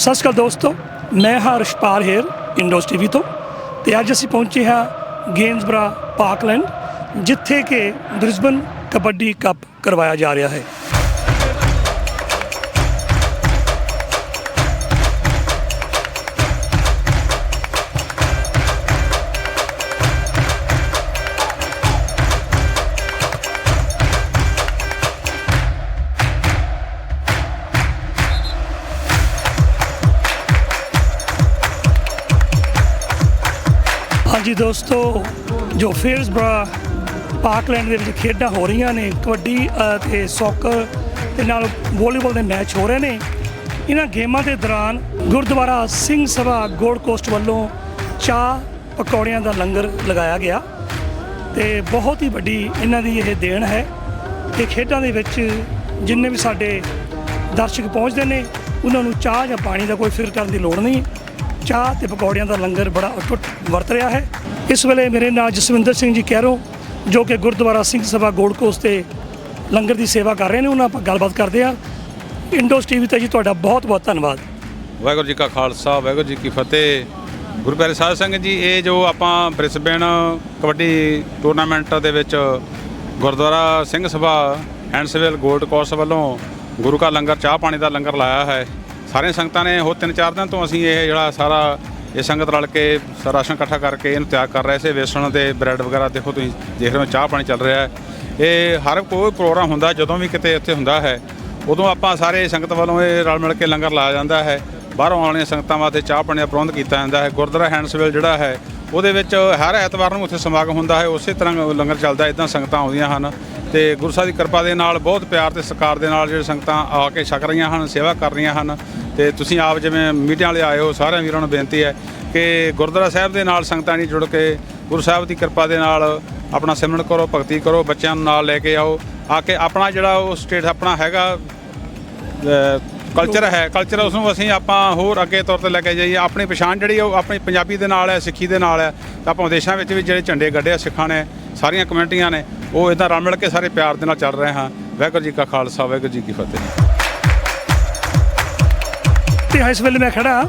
ਸਤਿ ਸ਼੍ਰੀ ਅਕਾਲ ਦੋਸਤੋ, ਮੈਂ ਹਾਂ ਰਿਸ਼ਪਾਲ ਹੇਰ ਇੰਡੋਸ ਟੀਵੀ ਤੋਂ ਤੇ ਅੱਜ ਅਸੀਂ ਪਹੁੰਚੇ ਹਾਂ ਗੇਂਸਬਰਾ ਪਾਰਕਲੈਂਡ, ਜਿੱਥੇ ਕਿ ਬ੍ਰਿਸਬਨ ਕਬੱਡੀ ਕੱਪ ਕਰਵਾਇਆ ਜਾ ਰਿਹਾ ਹੈ। ਹਾਂਜੀ ਦੋਸਤੋ, ਜੋ ਫਿਰੋਜ਼ਬਰਾ ਪਾਰਕਲੈਂਡ ਦੇ ਵਿੱਚ ਖੇਡਾਂ ਹੋ ਰਹੀਆਂ ਨੇ, ਕਬੱਡੀ ਅਤੇ ਸੌਕਰ ਤੇ ਨਾਲ ਵਾਲੀਬਾਲ ਦੇ ਮੈਚ ਹੋ ਰਹੇ ਨੇ। ਇਹਨਾਂ ਗੇਮਾਂ ਦੇ ਦੌਰਾਨ ਗੁਰਦੁਆਰਾ ਸਿੰਘ ਸਭਾ ਗੋਲਡ ਕੋਸਟ ਵੱਲੋਂ ਚਾਹ ਪਕੌੜਿਆਂ ਦਾ ਲੰਗਰ ਲਗਾਇਆ ਗਿਆ ਤੇ ਬਹੁਤ ਹੀ ਵੱਡੀ ਇਹਨਾਂ ਦੀ ਇਹ ਦੇਣ ਹੈ ਕਿ ਖੇਡਾਂ ਦੇ ਵਿੱਚ ਜਿੰਨੇ ਵੀ ਸਾਡੇ ਦਰਸ਼ਕ ਪਹੁੰਚਦੇ ਨੇ ਉਹਨਾਂ ਨੂੰ ਚਾਹ ਜਾਂ ਪਾਣੀ ਦਾ ਕੋਈ ਫਿਕਰ ਕਰਨ ਦੀ ਲੋੜ ਨਹੀਂ। ਚਾਹ ਤੇ ਪਕੌੜਿਆਂ ਦਾ ਲੰਗਰ ਬੜਾ ਅਟੁੱਟ ਵਰਤ ਰਿਹਾ ਹੈ। ਇਸ ਵੇਲੇ ਮੇਰੇ ਨਾਲ ਜਸਵਿੰਦਰ ਸਿੰਘ ਜੀ ਕੈਰੋਂ, ਜੋ ਕਿ ਗੁਰਦੁਆਰਾ ਸਿੰਘ ਸਭਾ ਗੋਲਡ ਕੋਸਟ ਤੇ ਲੰਗਰ ਦੀ ਸੇਵਾ ਕਰ ਰਹੇ ਨੇ, ਉਹਨਾਂ ਆਪਾਂ ਗੱਲਬਾਤ ਕਰਦੇ ਹਾਂ। ਇੰਡੋਸ ਟੀਵੀ ਤੇ ਜੀ ਤੁਹਾਡਾ ਬਹੁਤ ਬਹੁਤ ਧੰਨਵਾਦ। ਵਾਹਿਗੁਰੂ ਜੀ ਕਾ ਖਾਲਸਾ, ਵਾਹਿਗੁਰੂ ਜੀ ਕੀ ਫਤਿਹ। ਗੁਰੂ ਪਿਆਰੇ ਸਾਧ ਸੰਗਤ ਜੀ, ਇਹ ਜੋ ਆਪਾਂ ਬ੍ਰਿਸਬੇਨ ਕਬੱਡੀ ਟੂਰਨਾਮੈਂਟ ਦੇ ਵਿੱਚ Gurdwara Singh Sabha and civil gold cost ਵੱਲੋਂ ਗੁਰੂ ਕਾ ਲੰਗਰ ਚਾਹ ਪਾਣੀ ਦਾ ਲੰਗਰ ਲਾਇਆ ਹੈ। ਸਾਰੀਆਂ ਸੰਗਤਾਂ ਨੇ ਉਹ 3-4 ਦਿਨ ਤੋਂ ਅਸੀਂ ਇਹ ਜਿਹੜਾ ਸਾਰਾ ਇਹ ਸੰਗਤ ਰਲ ਕੇ ਰਾਸ਼ਨ ਇਕੱਠਾ ਕਰਕੇ ਇਹਨੂੰ ਤਿਆਰ ਕਰ ਰਹੇ ਸੀ। ਵੇਸਣ ਤੇ ਬ੍ਰੈਡ ਵਗੈਰਾ ਦੇਖੋ, ਤੁਸੀਂ ਦੇਖ ਰਹੇ ਹੋ ਚਾਹ ਪਾਣੀ ਚੱਲ ਰਿਹਾ ਹੈ। ਇਹ ਹਰ ਕੋਈ ਪ੍ਰੋਗਰਾਮ ਹੁੰਦਾ, ਜਦੋਂ ਵੀ ਕਿਤੇ ਇੱਥੇ ਹੁੰਦਾ ਹੈ ਉਦੋਂ ਆਪਾਂ ਸਾਰੇ ਸੰਗਤ ਵੱਲੋਂ ਇਹ ਰਲ ਮਿਲ ਕੇ ਲੰਗਰ ਲਾਇਆ ਜਾਂਦਾ ਹੈ। ਬਾਹਰੋਂ ਆਉਣ ਵਾਲੀਆਂ ਸੰਗਤਾਂ ਵਾਸਤੇ ਚਾਹ ਪਾਣੀ ਦਾ ਪ੍ਰਬੰਧ ਕੀਤਾ ਜਾਂਦਾ ਹੈ। ਗੁਰਦੁਆਰਾ ਹੈਂਡਸਵਿਲ ਜਿਹੜਾ ਹੈ ਉਹਦੇ ਵਿੱਚ ਹਰ ਐਤਵਾਰ ਨੂੰ ਉੱਥੇ ਸਮਾਗਮ ਹੁੰਦਾ ਹੈ, ਉਸੇ ਤਰ੍ਹਾਂ ਲੰਗਰ ਚੱਲਦਾ। ਇੱਦਾਂ ਸੰਗਤਾਂ ਆਉਂਦੀਆਂ ਹਨ ਤੇ ਗੁਰੂ ਸਾਹਿਬ ਦੀ ਕਿਰਪਾ ਦੇ ਨਾਲ ਬਹੁਤ ਪਿਆਰ ਤੇ ਸਤਿਕਾਰ ਦੇ ਨਾਲ ਜਿਹੜੇ ਸੰਗਤਾਂ ਆ ਕੇ ਛਕ ਰਹੀਆਂ ਹਨ, ਸੇਵਾ ਕਰ ਰਹੀਆਂ ਹਨ। ਤੇ ਤੁਸੀਂ ਆਪ ਜਿਵੇਂ ਮੀਡੀਆ ਵਾਲੇ ਆਏ ਹੋ, ਸਾਰਿਆਂ ਵੀਰਾਂ ਨੂੰ ਬੇਨਤੀ ਹੈ ਕਿ ਗੁਰਦੁਆਰਾ ਸਾਹਿਬ ਦੇ ਨਾਲ ਸੰਗਤਾਂ ਨਹੀਂ ਜੁੜ ਕੇ ਗੁਰੂ ਸਾਹਿਬ ਦੀ ਕਿਰਪਾ ਦੇ ਨਾਲ ਆਪਣਾ ਸਿਮਰਨ ਕਰੋ, ਭਗਤੀ ਕਰੋ, ਬੱਚਿਆਂ ਨੂੰ ਨਾਲ ਲੈ ਕੇ ਆਓ। ਆ ਕੇ ਆਪਣਾ ਜਿਹੜਾ ਉਹ ਸਟੇਟ ਆਪਣਾ ਹੈਗਾ ਕਲਚਰ ਉਸ ਨੂੰ ਅਸੀਂ ਆਪਾਂ ਹੋਰ ਅੱਗੇ ਤੌਰ 'ਤੇ ਲੈ ਕੇ ਜਾਈਏ। ਆਪਣੀ ਪਛਾਣ ਜਿਹੜੀ ਉਹ ਆਪਣੀ ਪੰਜਾਬੀ ਦੇ ਨਾਲ ਹੈ, ਸਿੱਖੀ ਦੇ ਨਾਲ ਹੈ। ਤਾਂ ਆਪਾਂ ਵਿਦੇਸ਼ਾਂ ਵਿੱਚ ਵੀ ਜਿਹੜੇ ਝੰਡੇ ਗੱਡੇ ਆ ਸਿੱਖਾਂ ਨੇ, ਸਾਰੀਆਂ ਕਮਿਊਨਿਟੀਆਂ ਨੇ, ਉਹ ਇੱਦਾਂ ਰਲ ਮਿਲ ਕੇ ਸਾਰੇ ਪਿਆਰ ਦੇ ਨਾਲ ਚੱਲ ਰਹੇ ਹਾਂ। ਵਾਹਿਗੁਰੂ ਜੀ ਕਾ ਖਾਲਸਾ, ਵਾਹਿਗੁਰੂ ਜੀ ਕੀ ਫਤਿਹ। ਤੇ ਇਸ ਵੇਲੇ ਮੈਂ ਖੜਾ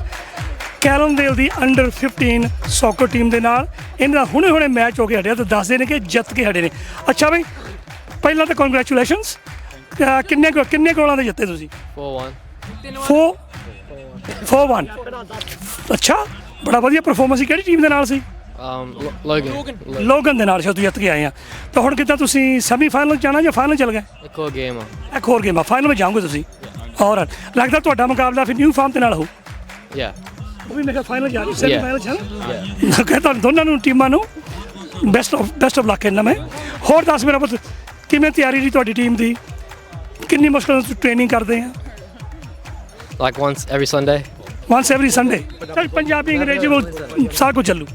ਕੈਰਨਵੇਲ ਦੀ ਅੰਡਰ 15 ਸੌਕਰ ਟੀਮ ਦੇ ਨਾਲ। ਇਹਨਾਂ ਦਾ ਹੁਣੇ ਮੈਚ ਹੋ ਕੇ ਹਟਿਆ ਤੇ ਦੱਸਦੇ ਨੇ ਕਿ ਜਿੱਤ ਕੇ ਹਟੇ ਨੇ। ਅੱਛਾ ਬਈ, ਪਹਿਲਾਂ ਤਾਂ ਕੰਗ੍ਰੈਚੁਲੇਸ਼ਨਸ। ਕਿੰਨੇ ਗੋਲਾਂ ਦੇ ਜਿੱਤੇ ਤੁਸੀਂ? 4-1। ਅੱਛਾ, ਬੜਾ ਵਧੀਆ ਪਰਫਾਰਮੈਂਸ ਸੀ। ਕਿਹੜੀ ਟੀਮ ਦੇ ਨਾਲ ਸੀ? ਲੋਗਨ ਦੇ ਨਾਲ ਤੁਸੀਂ ਜਿੱਤ ਕੇ ਆਏ ਆ। ਤਾਂ ਹੁਣ ਕਿੱਦਾਂ ਤੁਸੀਂ ਸੈਮੀਫਾਈਨਲ ਜਾਣਾ ਜਾਂ ਫਾਈਨਲ ਚੱਲ ਗਏ? ਇੱਕ ਹੋਰ ਗੇਮ ਆ, ਫਾਈਨਲ ਵਿੱਚ ਜਾਓਗੇ ਤੁਸੀਂ। ਔਰ ਲੱਗਦਾ ਤੁਹਾਡਾ ਮੁਕਾਬਲਾ ਫਿਰ ਨਿਊ ਫਾਰਮ ਦੇ ਨਾਲ ਹੋਊ। ਉਹ ਵੀ ਮੈਂ ਕਿਹਾ ਫਾਈਨਲ ਜਾ ਰਹੀ, ਸੈਮੀਫਾਈਨਲ ਚ ਹੈ। ਕਹਿੰਦਾ ਦੋਨਾਂ ਨੂੰ ਟੀਮਾਂ ਨੂੰ ਬੈਸਟ ਆਫ ਲੱਕ ਕਹਿੰਦਾ ਮੈਂ। ਹੋਰ ਦੱਸ ਮੇਰਾ ਪੁੱਤ, ਕਿਵੇਂ ਤਿਆਰੀ ਜੀ ਤੁਹਾਡੀ ਟੀਮ ਦੀ? ਕਿੰਨੀ ਮੁਸ਼ਕਲ ਨਾਲ ਟ੍ਰੇਨਿੰਗ ਕਰਦੇ ਆ? Like once every Sunday. Once every Sunday। ਚੱਲ ਪੰਜਾਬੀ ਅੰਗਰੇਜ਼ੀ ਬੋਲ, ਸਾਰਾ ਕੁਝ ਚੱਲੂ।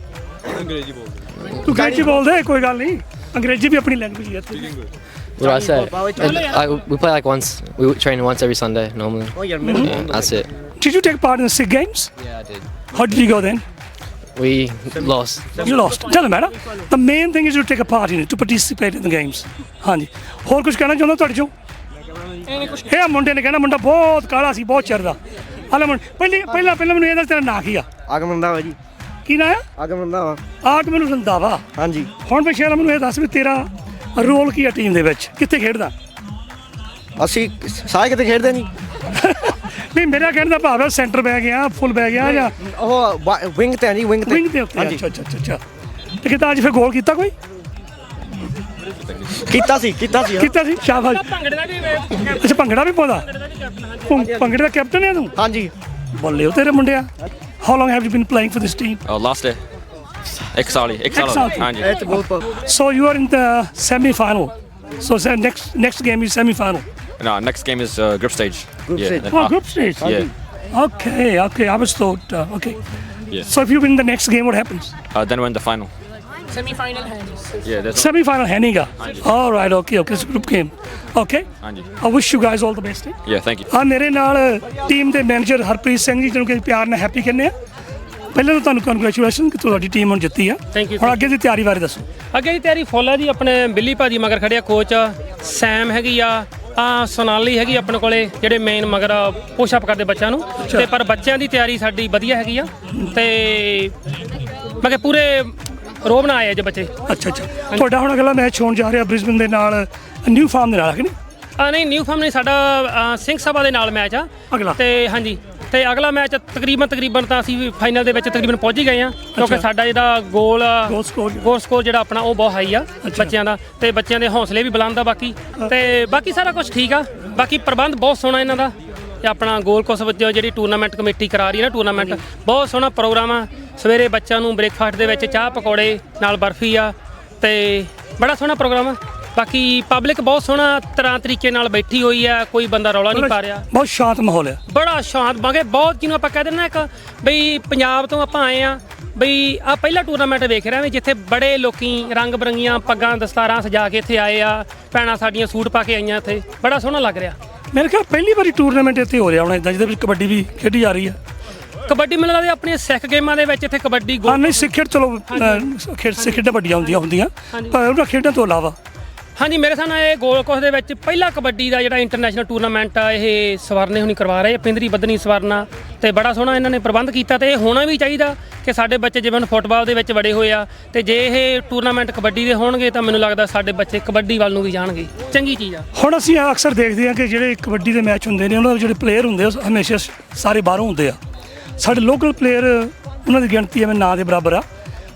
ਅੰਗਰੇਜ਼ੀ ਬੋਲਦੇ, ਤੂੰ ਅੰਗਰੇਜ਼ੀ ਬੋਲਦੇ, ਕੋਈ ਗੱਲ ਨਹੀਂ, ਅੰਗਰੇਜ਼ੀ ਵੀ ਆਪਣੀ ਲੈਂਗੁਏਜ ਹੈ। What do I say? We play like once. We train once every Sunday normally. Yeah, that's it. Did you take part in the 6 games? Yeah, I did. How did you go then? We lost. You lost. Doesn't matter. The main thing is to take a part in it, to participate in the games. ਹਾਂਜੀ, ਹੋਰ ਕੁਝ ਕਹਿਣਾ ਚਾਹੁੰਦਾ ਤੁਹਾਡੇ ਚੋਂ? ਇਹ ਮੁੰਡੇ ਨੇ ਕਹਿਣਾ, ਮੁੰਡਾ ਬਹੁਤ ਕਾਲਾ ਸੀ, ਬਹੁਤ ਚਿਰ ਦਾ। ਹਾਲੇ ਪਹਿਲਾਂ ਮੈਨੂੰ ਇਹ ਦੱਸ, ਤੇਰਾ ਨਾਂ ਕੀ ਆ? ਆਗਮਨ ਰੰਧਾਵਾ ਜੀ। ਕੀ ਨਾਂ ਆ? ਆਗਮਨ ਰੰਧਾਵਾ। ਆਗਮਨ ਰੰਧਾਵਾ। ਹਾਂਜੀ। ਹੁਣ ਪਿਛਲੇ ਮੈਨੂੰ ਇਹ ਦੱਸ ਵੀ ਤੇਰਾ ਰੋਲ ਕੀ ਆ ਟੀਮ ਦੇ ਵਿੱਚ? ਕਿੱਥੇ ਖੇਡਦਾ? ਅਸੀਂ ਸਾਰੇ ਕਿਤੇ ਖੇਡਦੇ ਨਹੀਂ। ਨਹੀਂ, ਮੇਰਾ ਕਹਿਣ ਦਾ ਭਾਵ ਹੈ ਸੈਂਟਰ ਬੈਕ ਆ, ਫੁੱਲ ਬੈਕ ਆ, ਜਾਂ ਉਹ ਵਿੰਗ ਤੇ ਆ ਜੀ, ਵਿੰਗ ਦੇ ਉੱਤੇ? ਅੱਛਾ। ਤੇ ਕਿਤਾ ਅੱਜ ਫਿਰ ਗੋਲ ਕੀਤਾ ਕੋਈ? ਕੀਤਾ ਸੀ। ਸ਼ਾਬਾਸ਼। ਅੱਛਾ, ਭੰਗੜਾ ਵੀ ਪਾਉਂਦਾ? ਭੰਗੜੇ ਦਾ ਕੈਪਟਨ ਹੈ ਤੂੰ? ਹਾਂਜੀ। ਬੱਲੇ ਉਹ ਤੇਰੇ ਮੁੰਡਿਆ। How long have you been playing for this team? Last year. ਇੱਕ ਸਾਲ ਹਾਂਜੀ। So you are in the semi-final. So next game is semi-final. No, next game is group stage. Group stage. Yeah. Okay. I was thought. Okay. Yeah. So if you win the next game, what happens? Then we're in the final. Semi-final है। Yeah, that's Semi-final है नहीं का? All right. Okay. It's a group game. Okay. ਹਾਂਜੀ। I wish you guys all the best. Yeah, thank you. ਆ ਮੇਰੇ ਨਾਲ team ਦੇ manager Harpreet Singh ji, ਜਿਹਨੂੰ ਕਿ ਪਿਆਰ ਨਾਲ ਹੈਪੀ ਕਹਿੰਦੇ ਆ। ਪਹਿਲਾਂ ਤਾਂ ਤੁਹਾਨੂੰ ਕੰਗ੍ਰੈਚੁਲੇਸ਼ਨ ਕਿ ਤੁਹਾਡੀ ਟੀਮ ਹੁਣ ਜਿੱਤੀ ਆ। ਹੁਣ ਅੱਗੇ ਦੀ ਤਿਆਰੀ ਬਾਰੇ ਦੱਸੋ। ਅੱਗੇ ਦੀ ਤਿਆਰੀ ਫੁੱਲ ਹੈ ਜੀ। ਆਪਣੇ ਬਿੱਲੀ ਭਾਜੀ ਮਗਰ ਖੜਿਆ ਕੋਚ ਸੈਮ ਹੈਗੀ ਆ, ਸੋਨਾਲੀ ਹੈਗੀ ਆਪਣੇ ਕੋਲੇ ਜਿਹੜੇ ਮੇਨ ਮਗਰ ਪੁਸ਼ ਅਪ ਕਰਦੇ ਬੱਚਿਆਂ ਨੂੰ ਤੇ ਪਰ ਬੱਚਿਆਂ ਦੀ ਤਿਆਰੀ ਸਾਡੀ ਵਧੀਆ ਹੈਗੀ ਆ ਤੇ ਮੈਂ ਕਿ ਪੂਰੇ ਰੋਬ ਨਾਲ ਆਏ ਅੱਜ ਬੱਚੇ। ਅੱਛਾ ਤੁਹਾਡਾ ਹੁਣ ਅਗਲਾ ਮੈਚ ਹੋਣ ਜਾ ਰਿਹਾ ਬ੍ਰਿਸਬਨ ਦੇ ਨਾਲ ਨਿਊ ਫਾਰਮ ਦੇ ਨਾਲ ਹੈ ਕਿ ਨਹੀਂ? ਨਹੀਂ ਨਿਊ ਫਾਰਮ ਨਹੀਂ, ਸਾਡਾ ਸਿੰਘ ਸਭਾ ਦੇ ਨਾਲ ਮੈਚ ਆ ਅਗਲਾ ਤੇ ਹਾਂਜੀ ਤੇ ਅਗਲਾ ਮੈਚ ਤਕਰੀਬਨ ਤਾਂ ਅਸੀਂ ਫਾਈਨਲ ਦੇ ਵਿੱਚ ਤਕਰੀਬਨ ਪਹੁੰਚ ਹੀ ਗਏ ਆ ਕਿਉਂਕਿ ਸਾਡਾ ਜਿਹੜਾ ਗੋਲ ਸਕੋਰ ਜਿਹੜਾ ਆਪਣਾ ਉਹ ਬਹੁਤ ਹਾਈ ਆ ਬੱਚਿਆਂ ਦਾ ਤੇ ਬੱਚਿਆਂ ਦੇ ਹੌਸਲੇ ਵੀ ਬੁਲੰਦ ਆ ਬਾਕੀ ਸਾਰਾ ਕੁਝ ਠੀਕ ਆ। ਬਾਕੀ ਪ੍ਰਬੰਧ ਬਹੁਤ ਸੋਹਣਾ ਇਹਨਾਂ ਦਾ ਤੇ ਆਪਣਾ ਗੋਲ ਕੋਸ ਵਿੱਚ ਜਿਹੜੀ ਟੂਰਨਾਮੈਂਟ ਕਮੇਟੀ ਕਰਾ ਰਹੀ ਹੈ ਨਾ ਟੂਰਨਾਮੈਂਟ ਬਹੁਤ ਸੋਹਣਾ ਪ੍ਰੋਗਰਾਮ ਆ। ਸਵੇਰੇ ਬੱਚਿਆਂ ਨੂੰ ਬ੍ਰੇਕਫਾਸਟ ਦੇ ਵਿੱਚ ਚਾਹ ਪਕੌੜੇ ਨਾਲ ਬਰਫੀ ਆ ਤੇ ਬੜਾ ਸੋਹਣਾ ਪ੍ਰੋਗਰਾਮ ਆ। ਬਾਕੀ ਪਬਲਿਕ ਬਹੁਤ ਸੋਹਣਾ ਤਰ੍ਹਾਂ ਤਰੀਕੇ ਨਾਲ ਬੈਠੀ ਹੋਈ ਆ, ਕੋਈ ਬੰਦਾ ਰੌਲਾ ਨਹੀਂ ਪਾ ਰਿਹਾ, ਬਹੁਤ ਸ਼ਾਂਤ ਮਾਹੌਲ ਹੈ, ਬੜਾ ਸ਼ਾਂਤ ਬਾਗੇ ਬਹੁਤ ਜਿਹਨੂੰ ਆਪਾਂ ਕਹਿ ਦਿੰਦੇ ਇੱਕ ਬਈ ਪੰਜਾਬ ਤੋਂ ਆਪਾਂ ਆਏ ਆ ਬਈ ਆ ਪਹਿਲਾ ਟੂਰਨਾਮੈਂਟ ਵੇਖ ਰਿਹਾ ਵੀ ਜਿੱਥੇ ਬੜੇ ਲੋਕੀ ਰੰਗ ਬਰੰਗੀਆਂ ਪੱਗਾਂ ਦਸਤਾਰਾਂ ਸਜਾ ਕੇ ਇੱਥੇ ਆਏ ਆ, ਭੈਣਾਂ ਸਾਡੀਆਂ ਸੂਟ ਪਾ ਕੇ ਆਈਆਂ ਇੱਥੇ, ਬੜਾ ਸੋਹਣਾ ਲੱਗ ਰਿਹਾ। ਮੇਰੇ ਖਿਆਲ ਪਹਿਲੀ ਵਾਰੀ ਟੂਰਨਾਮੈਂਟ ਇੱਥੇ ਹੋ ਰਿਹਾ ਹੁਣ ਇਦਾਂ ਜਿਹਦੇ ਵਿੱਚ ਕਬੱਡੀ ਵੀ ਖੇਡੀ ਜਾ ਰਹੀ ਹੈ। ਕਬੱਡੀ ਮੈਨੂੰ ਲੱਗਦਾ ਆਪਣੀਆਂ ਸਿੱਖ ਗੇਮਾਂ ਦੇ ਵਿੱਚ ਇੱਥੇ ਕਬੱਡੀ ਨਹੀਂ ਸਿੱਖ ਚਲੋ ਖੇਡਾਂ ਵੱਡੀਆਂ ਹੁੰਦੀਆਂ ਪਰ ਉਹਨਾਂ ਖੇਡਾਂ ਤੋਂ ਇਲਾਵਾ ਹਾਂਜੀ ਮੇਰੇ ਹਿਸਾਬ ਨਾਲ ਇਹ ਗੋਲ ਕੋਸ ਦੇ ਵਿੱਚ ਪਹਿਲਾ ਕਬੱਡੀ ਦਾ ਜਿਹੜਾ ਇੰਟਰਨੈਸ਼ਨਲ ਟੂਰਨਾਮੈਂਟ ਆ ਇਹ ਸਵਰਨੇ ਹੁਣੀ ਕਰਵਾ ਰਹੇ ਪਿੰਦਰੀ ਬੱਧਨੀ ਸਵਰਨਾ ਤੇ ਬੜਾ ਸੋਹਣਾ ਇਹਨਾਂ ਨੇ ਪ੍ਰਬੰਧ ਕੀਤਾ ਤੇ ਇਹ ਹੋਣਾ ਵੀ ਚਾਹੀਦਾ ਕਿ ਸਾਡੇ ਬੱਚੇ ਜਿਵੇਂ ਫੁੱਟਬਾਲ ਦੇ ਵਿੱਚ ਵੜੇ ਹੋਏ ਆ ਤੇ ਜੇ ਇਹ ਟੂਰਨਾਮੈਂਟ ਕਬੱਡੀ ਦੇ ਹੋਣਗੇ ਤਾਂ ਮੈਨੂੰ ਲੱਗਦਾ ਸਾਡੇ ਬੱਚੇ ਕਬੱਡੀ ਵੱਲ ਨੂੰ ਵੀ ਜਾਣਗੇ, ਚੰਗੀ ਚੀਜ਼ ਆ। ਹੁਣ ਅਸੀਂ ਅਕਸਰ ਦੇਖਦੇ ਹਾਂ ਕਿ ਜਿਹੜੇ ਕਬੱਡੀ ਦੇ ਮੈਚ ਹੁੰਦੇ ਨੇ ਉਹਨਾਂ ਦੇ ਜਿਹੜੇ ਪਲੇਅਰ ਹੁੰਦੇ ਆ ਹਮੇਸ਼ਾ ਸਾਰੇ ਬਾਹਰੋਂ ਹੁੰਦੇ ਆ, ਸਾਡੇ ਲੋਕਲ ਪਲੇਅਰ ਉਹਨਾਂ ਦੀ ਗਿਣਤੀ ਐਵੇਂ ਨਾਂ ਦੇ ਬਰਾਬਰ ਆ।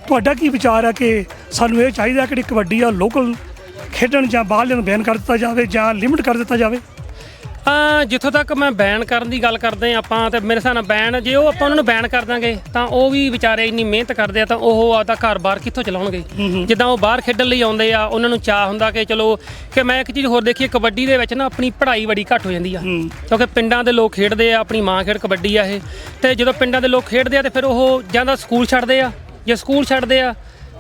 ਤੁਹਾਡਾ ਕੀ ਵਿਚਾਰ ਆ ਕਿ ਸਾਨੂੰ ਇਹ ਚਾਹੀਦਾ ਕਿ ਕਬੱਡੀ ਆ ਲੋਕਲ ਖੇਡਣ ਜਾਂ ਬਾਹਰਲਿਆਂ ਨੂੰ ਬੈਨ ਕਰ ਦਿੱਤਾ ਜਾਵੇ ਜਾਂ ਲਿਮਿਟ ਕਰ ਦਿੱਤਾ ਜਾਵੇ? ਜਿੱਥੋਂ ਤੱਕ ਮੈਂ ਬੈਨ ਕਰਨ ਦੀ ਗੱਲ ਕਰਦੇ ਆਪਾਂ ਤੇ ਮੇਰੇ ਹਿਸਾਬ ਨਾਲ ਬੈਨ ਜੇ ਉਹ ਆਪਾਂ ਉਹਨਾਂ ਨੂੰ ਬੈਨ ਕਰ ਦਾਂਗੇ ਤਾਂ ਉਹ ਵੀ ਵਿਚਾਰੇ ਇੰਨੀ ਮਿਹਨਤ ਕਰਦੇ ਆ ਤਾਂ ਉਹ ਆਪਦਾ ਘਰ-ਬਾਰ ਕਿੱਥੋਂ ਚਲਾਉਣਗੇ। ਜਿੱਦਾਂ ਉਹ ਬਾਹਰ ਖੇਡਣ ਲਈ ਆਉਂਦੇ ਆ ਉਹਨਾਂ ਨੂੰ ਚਾਹ ਹੁੰਦਾ ਕਿ ਚਲੋ ਕਿ ਮੈਂ ਇੱਕ ਚੀਜ਼ ਹੋਰ ਦੇਖੀ ਕਬੱਡੀ ਦੇ ਵਿੱਚ ਨਾ ਆਪਣੀ ਪੜ੍ਹਾਈ ਬੜੀ ਘੱਟ ਹੋ ਜਾਂਦੀ ਆ ਕਿਉਂਕਿ ਪਿੰਡਾਂ ਦੇ ਲੋਕ ਖੇਡਦੇ ਆ, ਆਪਣੀ ਮਾਂ ਖੇਡ ਕਬੱਡੀ ਆ ਇਹ ਤੇ ਜਦੋਂ ਪਿੰਡਾਂ ਦੇ ਲੋਕ ਖੇਡਦੇ ਆ ਤੇ ਫਿਰ ਉਹ ਜਾਂ ਤਾਂ ਸਕੂਲ ਛੱਡਦੇ ਆ, ਜੇ ਸਕੂਲ ਛੱਡਦੇ ਆ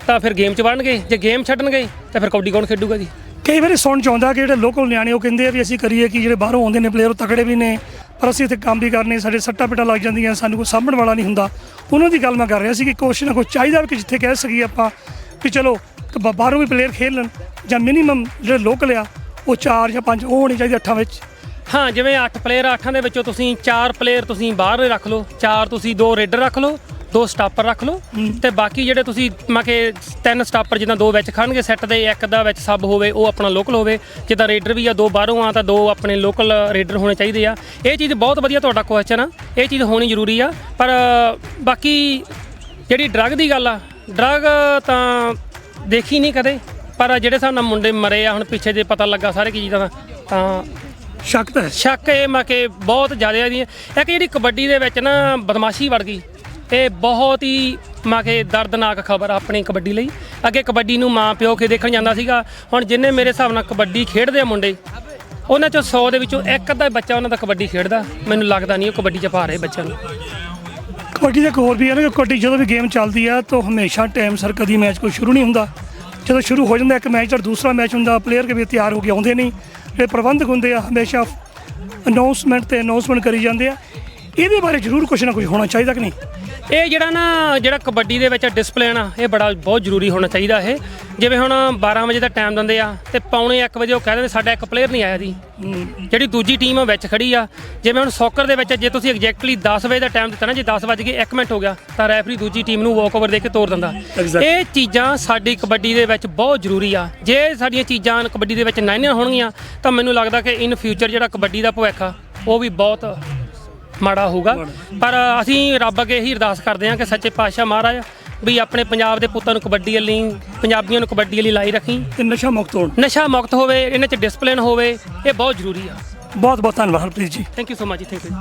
ਤਾਂ ਫਿਰ ਗੇਮ 'ਚ ਵੜਨਗੇ, ਜੇ ਗੇਮ ਛੱਡਣਗੇ ਤਾਂ ਫਿਰ ਕਬੱਡੀ ਕੌਣ ਖੇਡੂਗਾ ਜੀ। ਕਈ ਵਾਰੀ ਸੁਣ ਚਾਹੁੰਦਾ ਕਿ ਜਿਹੜੇ ਲੋਕਲ ਨਿਆਣੇ ਉਹ ਕਹਿੰਦੇ ਆ ਵੀ ਅਸੀਂ ਕਰੀਏ ਕਿ ਜਿਹੜੇ ਬਾਹਰੋਂ ਆਉਂਦੇ ਨੇ ਪਲੇਅਰ ਉਹ ਤਕੜੇ ਵੀ ਨੇ ਪਰ ਅਸੀਂ ਇੱਥੇ ਕੰਮ ਵੀ ਕਰਨੇ, ਸਾਡੇ ਸੱਟਾਂ ਪਿੱਟਾਂ ਲੱਗ ਜਾਂਦੀਆਂ, ਸਾਨੂੰ ਕੋਈ ਸਾਂਭਣ ਵਾਲਾ ਨਹੀਂ ਹੁੰਦਾ। ਉਹਨਾਂ ਦੀ ਗੱਲ ਮੈਂ ਕਰ ਰਿਹਾ ਸੀ ਕਿ ਕੁਛ ਨਾ ਕੁਛ ਚਾਹੀਦਾ ਕਿ ਜਿੱਥੇ ਕਹਿ ਸਕੀਏ ਆਪਾਂ ਕਿ ਚਲੋ ਬਾਹਰੋਂ ਵੀ ਪਲੇਅਰ ਖੇਡ ਲੈਣ ਜਾਂ ਮਿਨੀਮਮ ਜਿਹੜੇ ਲੋਕਲ ਆ ਉਹ 4 ਜਾਂ 5 ਉਹ ਹੋਣੇ ਚਾਹੀਦੇ 8 ਵਿੱਚ। ਹਾਂ ਜਿਵੇਂ 8 ਪਲੇਅਰ 8 ਦੇ ਵਿੱਚੋਂ ਤੁਸੀਂ 4 ਪਲੇਅਰ ਤੁਸੀਂ ਬਾਹਰ ਰੱਖ ਲਓ, 4 ਤੁਸੀਂ 2 ਰੇਡਰ ਰੱਖ ਲਓ, 2 ਸਟਾਪਰ ਰੱਖ ਲਓ ਤੇ ਬਾਕੀ ਜਿਹੜੇ ਤੁਸੀਂ ਮੈਂ ਕਿ 3 ਸਟਾਪਰ ਜਿੱਦਾਂ 2 ਵਿੱਚ ਖੜਨਗੇ ਸੈੱਟ ਦੇ, ਇੱਕ ਦਾ ਵਿੱਚ ਸਬ ਹੋਵੇ ਉਹ ਆਪਣਾ ਲੋਕਲ ਹੋਵੇ, ਜਿੱਦਾਂ ਰੇਡਰ ਵੀ ਆ 2 ਬਾਹਰੋਂ ਆ ਤਾਂ 2 ਆਪਣੇ ਲੋਕਲ ਰੇਡਰ ਹੋਣੇ ਚਾਹੀਦੇ ਆ। ਇਹ ਚੀਜ਼ ਬਹੁਤ ਵਧੀਆ ਤੁਹਾਡਾ ਕੁਐਸਚਨ ਆ, ਇਹ ਚੀਜ਼ ਹੋਣੀ ਜ਼ਰੂਰੀ ਆ। ਪਰ ਬਾਕੀ ਜਿਹੜੀ ਡਰੱਗ ਦੀ ਗੱਲ ਆ, ਡਰੱਗ ਤਾਂ ਦੇਖੀ ਨਹੀਂ ਕਦੇ ਪਰ ਜਿਹੜੇ ਹਿਸਾਬ ਨਾਲ ਮੁੰਡੇ ਮਰੇ ਆ ਹੁਣ ਪਿੱਛੇ ਜੇ ਪਤਾ ਲੱਗਾ ਸਾਰੇ ਕੀ ਚੀਜ਼ਾਂ ਦਾ ਤਾਂ ਸ਼ੱਕ ਇਹ ਮੈਂ ਕਿ ਬਹੁਤ ਜ਼ਿਆਦਾ ਦੀ ਇੱਕ ਜਿਹੜੀ ਕਬੱਡੀ ਦੇ ਵਿੱਚ ਨਾ ਬਦਮਾਸ਼ੀ ਵੜ ਗਈ, ਇਹ ਬਹੁਤ ਹੀ ਮੈਂ ਕਿ ਦਰਦਨਾਕ ਖਬਰ ਆਪਣੀ ਕਬੱਡੀ ਲਈ। ਅੱਗੇ ਕਬੱਡੀ ਨੂੰ ਮਾਂ ਪਿਓ ਕੇ ਦੇਖਣ ਜਾਂਦਾ ਸੀਗਾ, ਹੁਣ ਜਿੰਨੇ ਮੇਰੇ ਹਿਸਾਬ ਨਾਲ ਕਬੱਡੀ ਖੇਡਦੇ ਆ ਮੁੰਡੇ ਉਹਨਾਂ 'ਚੋਂ 100 ਦੇ ਵਿੱਚੋਂ ਇੱਕ ਅੱਧਾ ਬੱਚਾ ਉਹਨਾਂ ਦਾ ਕਬੱਡੀ ਖੇਡਦਾ, ਮੈਨੂੰ ਲੱਗਦਾ ਨਹੀਂ ਉਹ ਕਬੱਡੀ 'ਚ ਪਾ ਰਹੇ ਬੱਚਿਆਂ ਨੂੰ। ਕਬੱਡੀ ਦਾ ਇੱਕ ਹੋਰ ਵੀ ਹੈ ਨਾ ਕਿ ਕਬੱਡੀ ਜਦੋਂ ਵੀ ਗੇਮ ਚੱਲਦੀ ਆ ਤਾਂ ਹਮੇਸ਼ਾ ਟਾਈਮ ਸਰ ਕਦੀ ਮੈਚ ਕੋਈ ਸ਼ੁਰੂ ਨਹੀਂ ਹੁੰਦਾ, ਜਦੋਂ ਸ਼ੁਰੂ ਹੋ ਜਾਂਦਾ ਇੱਕ ਮੈਚ ਤਾਂ ਦੂਸਰਾ ਮੈਚ ਹੁੰਦਾ ਪਲੇਅਰ ਕੇ ਵੀ ਤਿਆਰ ਹੋ ਕੇ ਆਉਂਦੇ ਨਹੀਂ, ਜਿਹੜੇ ਪ੍ਰਬੰਧਕ ਹੁੰਦੇ ਆ ਹਮੇਸ਼ਾ ਅਨਾਉਂਸਮੈਂਟ ਕਰੀ ਜਾਂਦੇ ਆ। ਇਹਦੇ ਬਾਰੇ ਜ਼ਰੂਰ ਕੁਛ ਨਾ ਕੁਛ ਹੋਣਾ ਚਾਹੀਦਾ ਕਿ ਨਹੀਂ? ਇਹ ਜਿਹੜਾ ਕਬੱਡੀ ਦੇ ਵਿੱਚ ਡਿਸਪਲਿਨ ਆ ਇਹ ਬਹੁਤ ਜ਼ਰੂਰੀ ਹੋਣਾ ਚਾਹੀਦਾ। ਇਹ ਜਿਵੇਂ ਹੁਣ 12 ਵਜੇ ਦਾ ਟਾਈਮ ਦਿੰਦੇ ਆ ਤੇ ਪੌਣੇ 1 ਵਜੇ ਉਹ ਕਹਿ ਦਿੰਦੇ ਸਾਡਾ ਇੱਕ ਪਲੇਅਰ ਨਹੀਂ ਆਇਆ ਜੀ, ਜਿਹੜੀ ਦੂਜੀ ਟੀਮ ਵਿੱਚ ਖੜੀ ਆ। ਜਿਵੇਂ ਹੁਣ ਸੌਕਰ ਦੇ ਵਿੱਚ ਜੇ ਤੁਸੀਂ ਐਗਜ਼ੈਕਟਲੀ 10 ਵਜੇ ਦਾ ਟਾਈਮ ਦਿੱਤਾ ਨਾ, ਜੇ 10 ਵੱਜ ਗਏ 1 ਮਿੰਟ ਹੋ ਗਿਆ ਤਾਂ ਰੈਫਰੀ ਦੂਜੀ ਟੀਮ ਨੂੰ ਵਾਕ-ਓਵਰ ਦੇ ਕੇ ਤੋਰ ਦਿੰਦਾ। ਇਹ ਚੀਜ਼ਾਂ ਸਾਡੀ ਕਬੱਡੀ ਦੇ ਵਿੱਚ ਬਹੁਤ ਜ਼ਰੂਰੀ ਆ। ਜੇ ਸਾਡੀਆਂ ਚੀਜ਼ਾਂ ਕਬੱਡੀ ਦੇ ਵਿੱਚ ਨਹੀਂ ਹੋਣਗੀਆਂ ਤਾਂ ਮੈਨੂੰ ਲੱਗਦਾ ਕਿ ਇਨ ਫਿਊਚਰ ਜਿਹੜਾ ਕਬੱਡੀ ਦਾ ਭਵਿੱਖ ਆ ਉਹ ਵੀ ਬਹੁਤ ਮਾੜਾ ਹੋਊਗਾ। ਪਰ ਅਸੀਂ ਰੱਬ ਅੱਗੇ ਇਹੀ ਅਰਦਾਸ ਕਰਦੇ ਹਾਂ ਕਿ ਸੱਚੇ ਪਾਤਸ਼ਾਹ ਮਹਾਰਾਜ ਵੀ ਆਪਣੇ ਪੰਜਾਬ ਦੇ ਪੁੱਤਾਂ ਨੂੰ ਕਬੱਡੀ ਲਈ, ਪੰਜਾਬੀਆਂ ਨੂੰ ਕਬੱਡੀ ਲਈ ਲਾਈ ਰੱਖੀ ਤੇ ਨਸ਼ਾ ਮੁਕਤ ਹੋਵੇ, ਇਹਨਾਂ 'ਚ ਡਿਸਪਲਿਨ ਹੋਵੇ, ਇਹ ਬਹੁਤ ਜ਼ਰੂਰੀ ਆ। ਬਹੁਤ ਬਹੁਤ ਧੰਨਵਾਦ Harpreet ji. Thank you so much ਜੀ, ਥੈਂਕ ਯੂ।